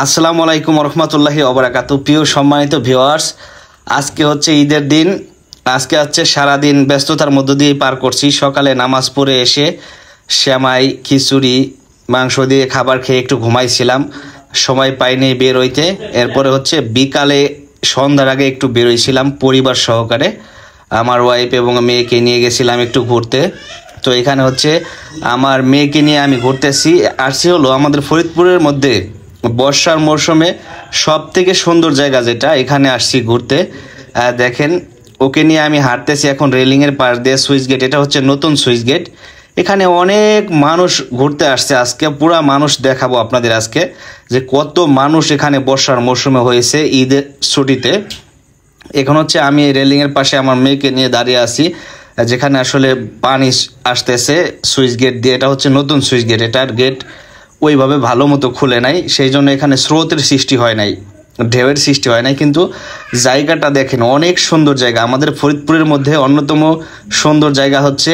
আসসালামু আলাইকুম রহমতুল্লাহি ওবারাকাতু। প্রিয় সম্মানিত ভিউয়ার্স, আজকে হচ্ছে ঈদের দিন। আজকে হচ্ছে সারাদিন ব্যস্ততার মধ্য দিয়ে পার করছি। সকালে নামাজ পড়ে এসে সেমাই, খিচুড়ি, মাংস দিয়ে খাবার খেয়ে একটু ঘুমাইছিলাম, সময় পাইনি বের হইতে। এরপরে হচ্ছে বিকালে সন্ধ্যার আগে একটু বেরোইছিলাম পরিবার সহকারে, আমার ওয়াইফ এবং মেয়েকে নিয়ে গেছিলাম একটু ঘুরতে। তো এখানে হচ্ছে আমার মেয়েকে নিয়ে আমি ঘুরতেছি। আসছি হলো আমাদের ফরিদপুরের মধ্যে বর্ষার মৌসুমে সব থেকে সুন্দর জায়গা যেটা, এখানে আসছি ঘুরতে। দেখেন, ওকে নিয়ে আমি হাঁটতেছি এখন রেলিংয়ের পাশ দিয়ে সুইচ গেট। এটা হচ্ছে নতুন সুইচ গেট। এখানে অনেক মানুষ ঘুরতে আসছে। আজকে পুরা মানুষ দেখাবো আপনাদের আজকে, যে কত মানুষ এখানে বর্ষার মৌসুমে হয়েছে ঈদের ছুটিতে। এখন হচ্ছে আমি রেলিংয়ের পাশে আমার মেয়েকে নিয়ে দাঁড়িয়ে আছি, যেখানে আসলে পানি আসতেছে সুইচ গেট দিয়ে। এটা হচ্ছে নতুন সুইচ গেট, এটার গেট ওইভাবে ভালো মতো খুলে নাই, সেই জন্য এখানে স্রোতের সৃষ্টি হয় নাই, ঢেউয়ের সৃষ্টি হয় নাই। কিন্তু জায়গাটা দেখেন, অনেক সুন্দর জায়গা। আমাদের ফরিদপুরের মধ্যে অন্যতম সুন্দর জায়গা হচ্ছে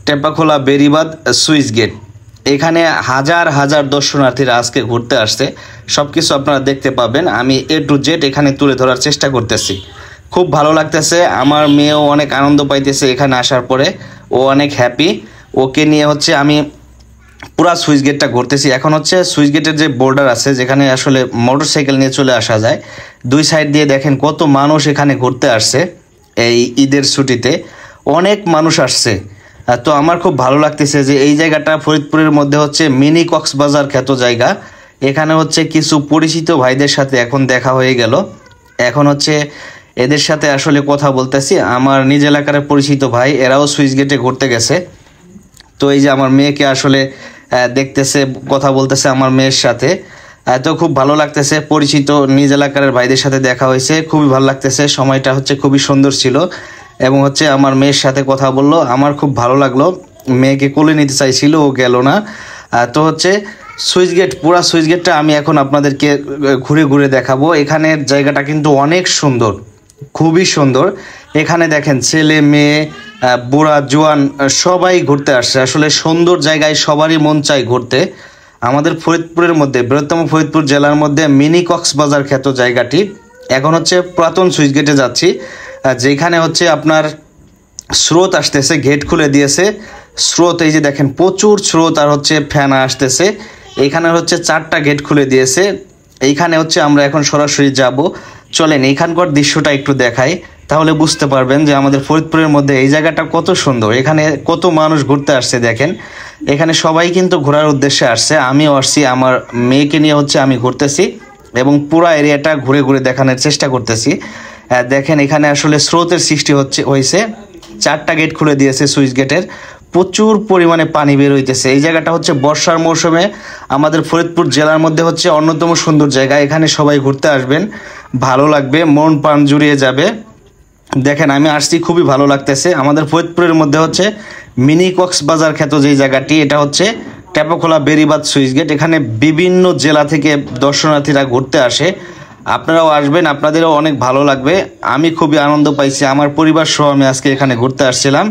টেপাখোলা বেড়িবাঁধ সুইচ গেট। এখানে হাজার হাজার দর্শনার্থীরা আজকে ঘুরতে আসছে। সব কিছু আপনারা দেখতে পাবেন। আমি A to Z এখানে তুলে ধরার চেষ্টা করতেছি। খুব ভালো লাগতেছে, আমার মেয়েও অনেক আনন্দ পাইতেছে এখানে আসার পরে, ও অনেক হ্যাপি। ওকে নিয়ে হচ্ছে আমি পুরা সুইচ গেটটা ঘুরতেছি। এখন হচ্ছে সুইচ গেটের যে বর্ডার আছে, যেখানে আসলে মোটরসাইকেল নিয়ে চলে আসা যায়, দুই সাইড দিয়ে দেখেন কত মানুষ এখানে ঘুরতে আসছে এই ঈদের ছুটিতে। অনেক মানুষ আসছে। তো আমার খুব ভালো লাগতেছে যে এই জায়গাটা ফরিদপুরের মধ্যে হচ্ছে মিনি কক্সবাজার খ্যাত জায়গা। এখানে হচ্ছে কিছু পরিচিত ভাইদের সাথে এখন দেখা হয়ে গেল। এখন হচ্ছে এদের সাথে আসলে কথা বলতেছি। আমার নিজ এলাকার পরিচিত ভাই, এরাও সুইচ গেটে ঘুরতে গেছে। তো এই যে আমার মেয়েকে আসলে দেখতেছে, কথা বলতেছে আমার মেয়ের সাথে। তো খুব ভালো লাগতেছে, পরিচিত নিজ এলাকার ভাইদের সাথে দেখা হয়েছে, খুবই ভালো লাগতেছে। সময়টা হচ্ছে খুবই সুন্দর ছিল এবং হচ্ছে আমার মেয়ের সাথে কথা বললো, আমার খুব ভালো লাগলো। মেয়েকে কোলে নিতে চাইছিল, ও গেল না। তো হচ্ছে সুইচ গেট, পুরা সুইচ গেটটা আমি এখন আপনাদেরকে ঘুরে ঘুরে দেখাবো। এখানের জায়গাটা কিন্তু অনেক সুন্দর, খুবই সুন্দর। এখানে দেখেন ছেলে মেয়ে, বুড়া জোয়ান সবাই ঘুরতে আসছে। আসলে সুন্দর জায়গায় সবারই মন চায় ঘুরতে। আমাদের ফরিদপুরের মধ্যে, বৃহত্তম ফরিদপুর জেলার মধ্যে মিনি কক্সবাজার খ্যাত জায়গাটি। এখন হচ্ছে পুরাতন সুইচ গেটে যাচ্ছি, যেখানে হচ্ছে আপনার স্রোত আসতেছে, গেট খুলে দিয়েছে। স্রোত এই যে দেখেন, প্রচুর স্রোত আর হচ্ছে ফ্যান আসতেছে। এইখানে হচ্ছে 4টা গেট খুলে দিয়েছে। এইখানে হচ্ছে আমরা এখন সরাসরি যাব। চলেন এইখানকার দৃশ্যটা একটু দেখাই, তাহলে বুঝতে পারবেন যে আমাদের ফরিদপুরের মধ্যে এই জায়গাটা কত সুন্দর। এখানে কত মানুষ ঘুরতে আসছে দেখেন। এখানে সবাই কিন্তু ঘোরার উদ্দেশ্যে আসছে, আমিও আসছি। আমার মেয়েকে নিয়ে হচ্ছে আমি ঘুরতেছি এবং পুরো এরিয়াটা ঘুরে ঘুরে দেখানোর চেষ্টা করতেছি। দেখেন এখানে আসলে স্রোতের সৃষ্টি হয়েছে। 4টা গেট খুলে দিয়েছে সুইচ গেটের, প্রচুর পরিমাণে পানি বের হইতেছে। এই জায়গাটা হচ্ছে বর্ষার মৌসুমে আমাদের ফরিদপুর জেলার মধ্যে হচ্ছে অন্যতম সুন্দর জায়গা। এখানে সবাই ঘুরতে আসবেন, ভালো লাগবে, মন প্রাণ জুড়িয়ে যাবে। দেখেন আমি আসছি, খুবই ভালো লাগতেছে। আমাদের ফরিদপুরের মধ্যে হচ্ছে মিনি কক্সবাজার খ্যাত যে জায়গাটি, এটা হচ্ছে টেপাখোলা বেড়িবাঁধ সুইচ গেট। এখানে বিভিন্ন জেলা থেকে দর্শনার্থীরা ঘুরতে আসে। আপনারাও আসবেন, আপনাদেরও অনেক ভালো লাগবে। আমি খুবই আনন্দ পাইছি, আমার পরিবার সহ আমি আজকে এখানে ঘুরতে আসছিলাম।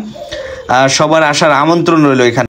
সবার আসার আমন্ত্রণ রইল এখানে।